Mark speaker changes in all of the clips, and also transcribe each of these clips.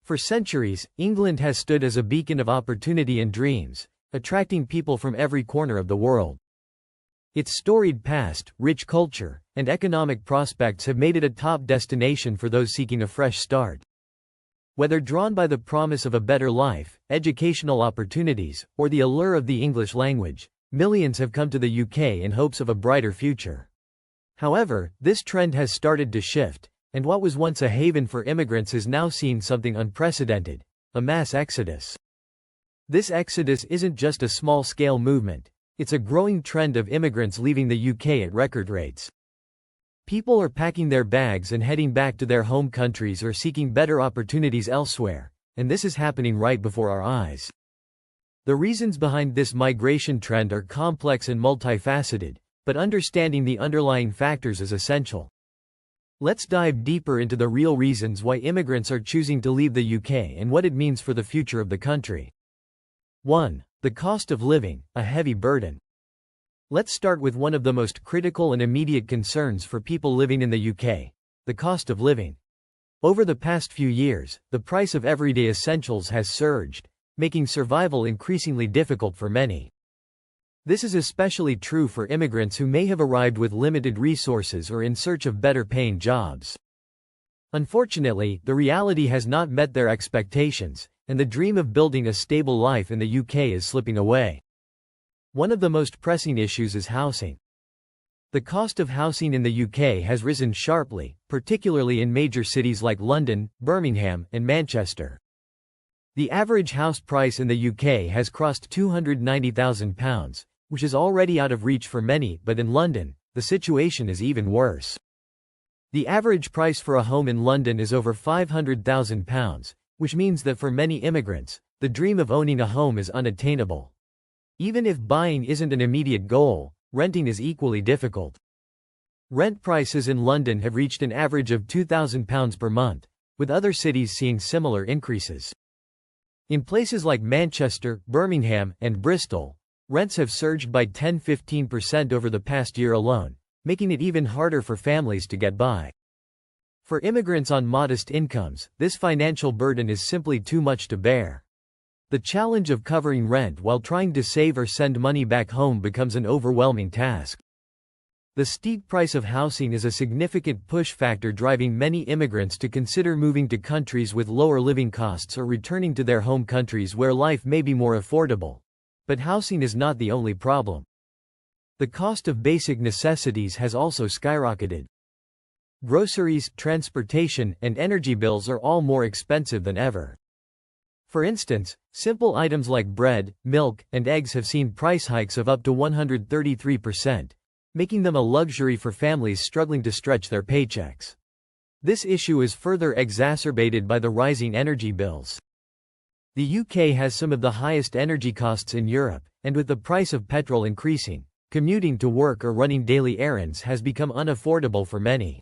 Speaker 1: For centuries, England has stood as a beacon of opportunity and dreams, attracting people from every corner of the world. Its storied past, rich culture, and economic prospects have made it a top destination for those seeking a fresh start. Whether drawn by the promise of a better life, educational opportunities, or the allure of the English language, millions have come to the UK in hopes of a brighter future. However, this trend has started to shift, and what was once a haven for immigrants is now seeing something unprecedented: a mass exodus. This exodus isn't just a small-scale movement, it's a growing trend of immigrants leaving the UK at record rates. People are packing their bags and heading back to their home countries or seeking better opportunities elsewhere, and this is happening right before our eyes. The reasons behind this migration trend are complex and multifaceted, but understanding the underlying factors is essential. Let's dive deeper into the real reasons why immigrants are choosing to leave the UK and what it means for the future of the country. 1. The cost of living, a heavy burden. Let's start with one of the most critical and immediate concerns for people living in the UK: the cost of living. Over the past few years, the price of everyday essentials has surged, making survival increasingly difficult for many. This is especially true for immigrants who may have arrived with limited resources or in search of better-paying jobs. Unfortunately, the reality has not met their expectations, and the dream of building a stable life in the UK is slipping away. One of the most pressing issues is housing. The cost of housing in the UK has risen sharply, particularly in major cities like London, Birmingham, and Manchester. The average house price in the UK has crossed £290,000, which is already out of reach for many, but in London, the situation is even worse. The average price for a home in London is over £500,000, which means that for many immigrants, the dream of owning a home is unattainable. Even if buying isn't an immediate goal, renting is equally difficult. Rent prices in London have reached an average of £2,000 per month, with other cities seeing similar increases. In places like Manchester, Birmingham, and Bristol, rents have surged by 10–15% over the past year alone, making it even harder for families to get by. For immigrants on modest incomes, this financial burden is simply too much to bear. The challenge of covering rent while trying to save or send money back home becomes an overwhelming task. The steep price of housing is a significant push factor driving many immigrants to consider moving to countries with lower living costs or returning to their home countries where life may be more affordable. But housing is not the only problem. The cost of basic necessities has also skyrocketed. Groceries, transportation, and energy bills are all more expensive than ever. For instance, simple items like bread, milk, and eggs have seen price hikes of up to 133%, making them a luxury for families struggling to stretch their paychecks. This issue is further exacerbated by the rising energy bills. The UK has some of the highest energy costs in Europe, and with the price of petrol increasing, commuting to work or running daily errands has become unaffordable for many.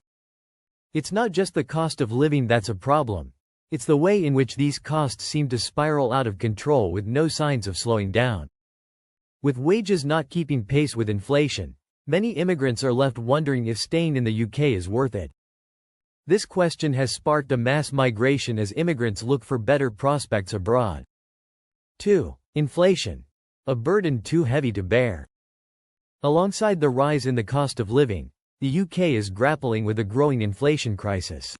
Speaker 1: It's not just the cost of living that's a problem. It's the way in which these costs seem to spiral out of control with no signs of slowing down. With wages not keeping pace with inflation, many immigrants are left wondering if staying in the UK is worth it. This question has sparked a mass migration as immigrants look for better prospects abroad. 2. Inflation. A burden too heavy to bear. Alongside the rise in the cost of living, the UK is grappling with a growing inflation crisis.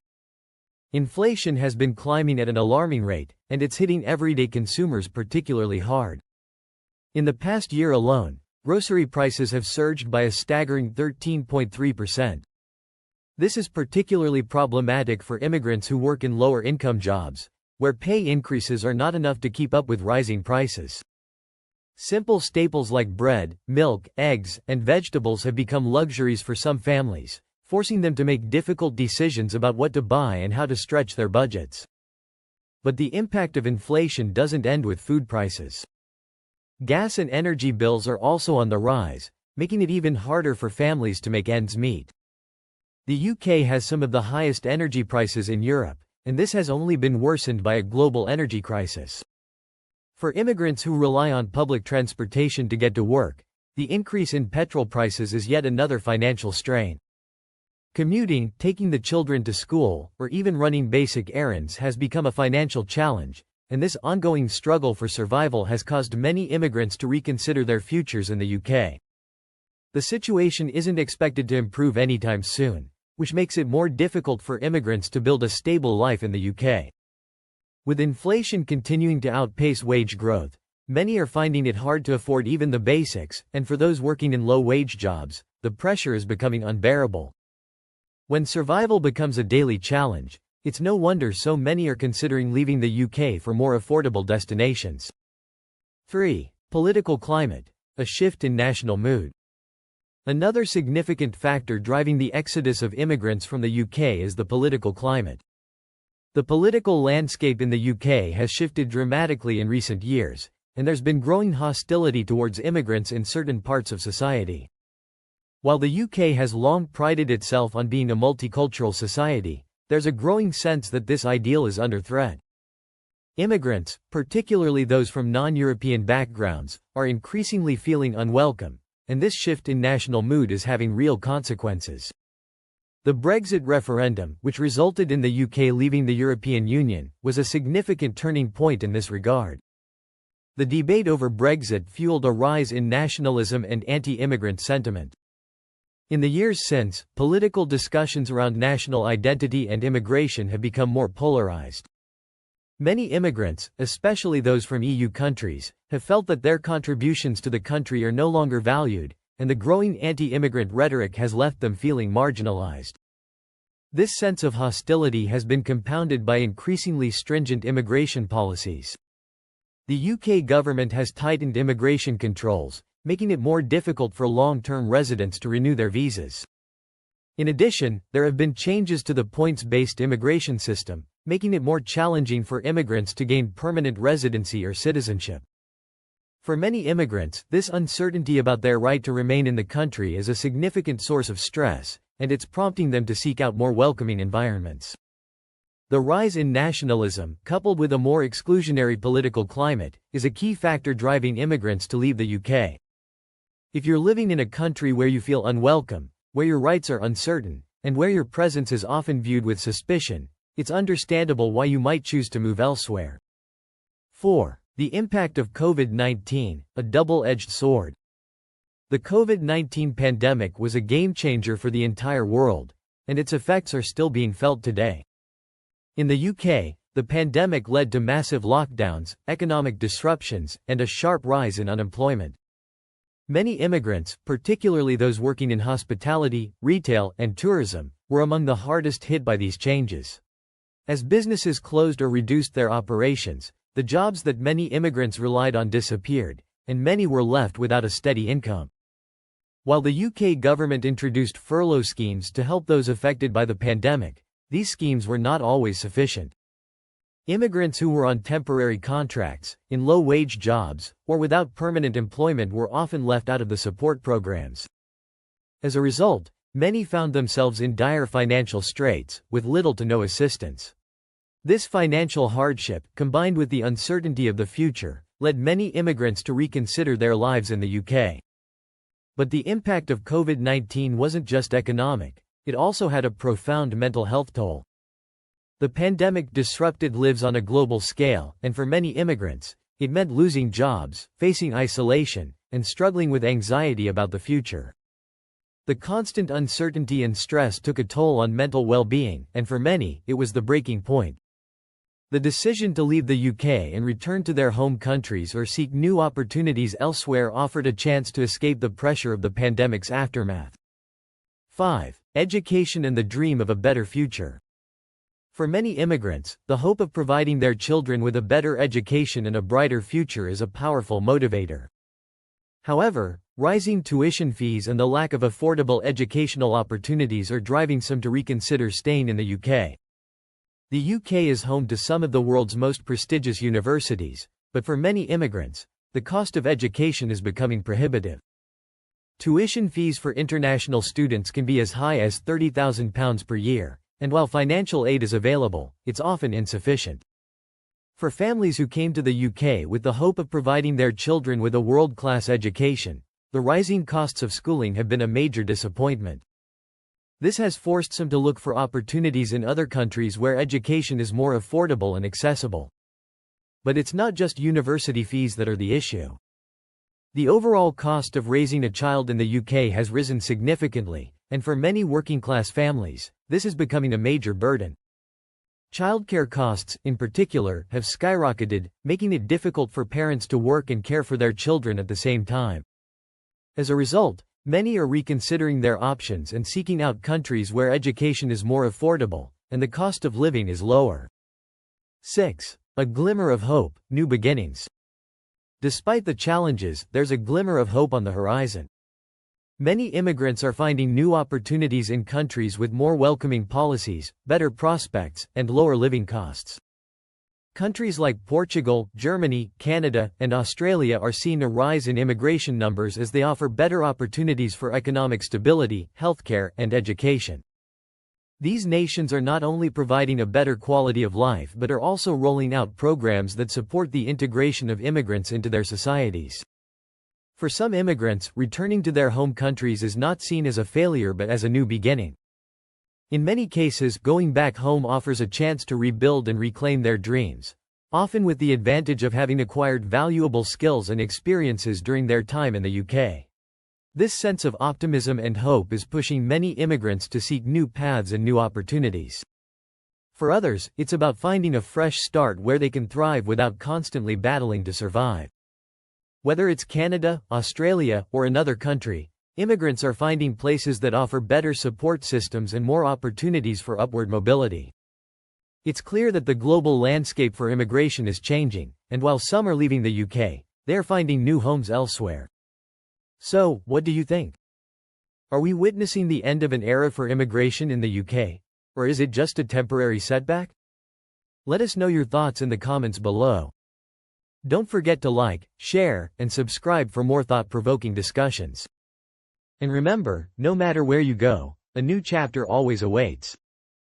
Speaker 1: Inflation has been climbing at an alarming rate, and it's hitting everyday consumers particularly hard. In the past year alone, grocery prices have surged by a staggering 13.3%. This is particularly problematic for immigrants who work in lower-income jobs, where pay increases are not enough to keep up with rising prices. Simple staples like bread, milk, eggs, and vegetables have become luxuries for some families, forcing them to make difficult decisions about what to buy and how to stretch their budgets. But the impact of inflation doesn't end with food prices. Gas and energy bills are also on the rise, making it even harder for families to make ends meet. The UK has some of the highest energy prices in Europe, and this has only been worsened by a global energy crisis. For immigrants who rely on public transportation to get to work, the increase in petrol prices is yet another financial strain. Commuting, taking the children to school, or even running basic errands has become a financial challenge, and this ongoing struggle for survival has caused many immigrants to reconsider their futures in the UK. The situation isn't expected to improve anytime soon, which makes it more difficult for immigrants to build a stable life in the UK. With inflation continuing to outpace wage growth, many are finding it hard to afford even the basics, and for those working in low-wage jobs, the pressure is becoming unbearable. When survival becomes a daily challenge, it's no wonder so many are considering leaving the UK for more affordable destinations. 3. Political climate. A shift in national mood. Another significant factor driving the exodus of immigrants from the UK is the political climate. The political landscape in the UK has shifted dramatically in recent years, and there's been growing hostility towards immigrants in certain parts of society. While the UK has long prided itself on being a multicultural society, there's a growing sense that this ideal is under threat. Immigrants, particularly those from non-European backgrounds, are increasingly feeling unwelcome, and this shift in national mood is having real consequences. The Brexit referendum, which resulted in the UK leaving the European Union, was a significant turning point in this regard. The debate over Brexit fueled a rise in nationalism and anti-immigrant sentiment. In the years since, political discussions around national identity and immigration have become more polarized. Many immigrants, especially those from EU countries, have felt that their contributions to the country are no longer valued, and the growing anti-immigrant rhetoric has left them feeling marginalized. This sense of hostility has been compounded by increasingly stringent immigration policies. The UK government has tightened immigration controls, making it more difficult for long-term residents to renew their visas. In addition, there have been changes to the points-based immigration system, making it more challenging for immigrants to gain permanent residency or citizenship. For many immigrants, this uncertainty about their right to remain in the country is a significant source of stress, and it's prompting them to seek out more welcoming environments. The rise in nationalism, coupled with a more exclusionary political climate, is a key factor driving immigrants to leave the UK. If you're living in a country where you feel unwelcome, where your rights are uncertain, and where your presence is often viewed with suspicion, it's understandable why you might choose to move elsewhere. 4. The impact of COVID-19, a double-edged sword. The COVID-19 pandemic was a game-changer for the entire world, and its effects are still being felt today. In the UK, the pandemic led to massive lockdowns, economic disruptions, and a sharp rise in unemployment. Many immigrants, particularly those working in hospitality, retail, and tourism, were among the hardest hit by these changes. As businesses closed or reduced their operations, the jobs that many immigrants relied on disappeared, and many were left without a steady income. While the UK government introduced furlough schemes to help those affected by the pandemic, these schemes were not always sufficient. Immigrants who were on temporary contracts, in low-wage jobs, or without permanent employment were often left out of the support programs. As a result, many found themselves in dire financial straits, with little to no assistance. This financial hardship, combined with the uncertainty of the future, led many immigrants to reconsider their lives in the UK. But the impact of COVID-19 wasn't just economic, it also had a profound mental health toll. The pandemic disrupted lives on a global scale, and for many immigrants, it meant losing jobs, facing isolation, and struggling with anxiety about the future. The constant uncertainty and stress took a toll on mental well-being, and for many, it was the breaking point. The decision to leave the UK and return to their home countries or seek new opportunities elsewhere offered a chance to escape the pressure of the pandemic's aftermath. 5. Education and the dream of a better future. For many immigrants, the hope of providing their children with a better education and a brighter future is a powerful motivator. However, rising tuition fees and the lack of affordable educational opportunities are driving some to reconsider staying in the UK. The UK is home to some of the world's most prestigious universities, but for many immigrants, the cost of education is becoming prohibitive. Tuition fees for international students can be as high as £30,000 per year. And while financial aid is available, it's often insufficient. For families who came to the UK with the hope of providing their children with a world-class education, the rising costs of schooling have been a major disappointment. This has forced some to look for opportunities in other countries where education is more affordable and accessible. But it's not just university fees that are the issue. The overall cost of raising a child in the UK has risen significantly, and for many working-class families, this is becoming a major burden. Childcare costs, in particular, have skyrocketed, making it difficult for parents to work and care for their children at the same time. As a result, many are reconsidering their options and seeking out countries where education is more affordable, and the cost of living is lower. 6. A glimmer of hope, new beginnings. Despite the challenges, there's a glimmer of hope on the horizon. Many immigrants are finding new opportunities in countries with more welcoming policies, better prospects, and lower living costs. Countries like Portugal, Germany, Canada, and Australia are seeing a rise in immigration numbers as they offer better opportunities for economic stability, healthcare, and education. These nations are not only providing a better quality of life but are also rolling out programs that support the integration of immigrants into their societies. For some immigrants, returning to their home countries is not seen as a failure but as a new beginning. In many cases, going back home offers a chance to rebuild and reclaim their dreams, often with the advantage of having acquired valuable skills and experiences during their time in the UK. This sense of optimism and hope is pushing many immigrants to seek new paths and new opportunities. For others, it's about finding a fresh start where they can thrive without constantly battling to survive. Whether it's Canada, Australia, or another country, immigrants are finding places that offer better support systems and more opportunities for upward mobility. It's clear that the global landscape for immigration is changing, and while some are leaving the UK, they are finding new homes elsewhere. So, what do you think? Are we witnessing the end of an era for immigration in the UK? Or is it just a temporary setback? Let us know your thoughts in the comments below. Don't forget to like, share, and subscribe for more thought-provoking discussions. And remember, no matter where you go, a new chapter always awaits.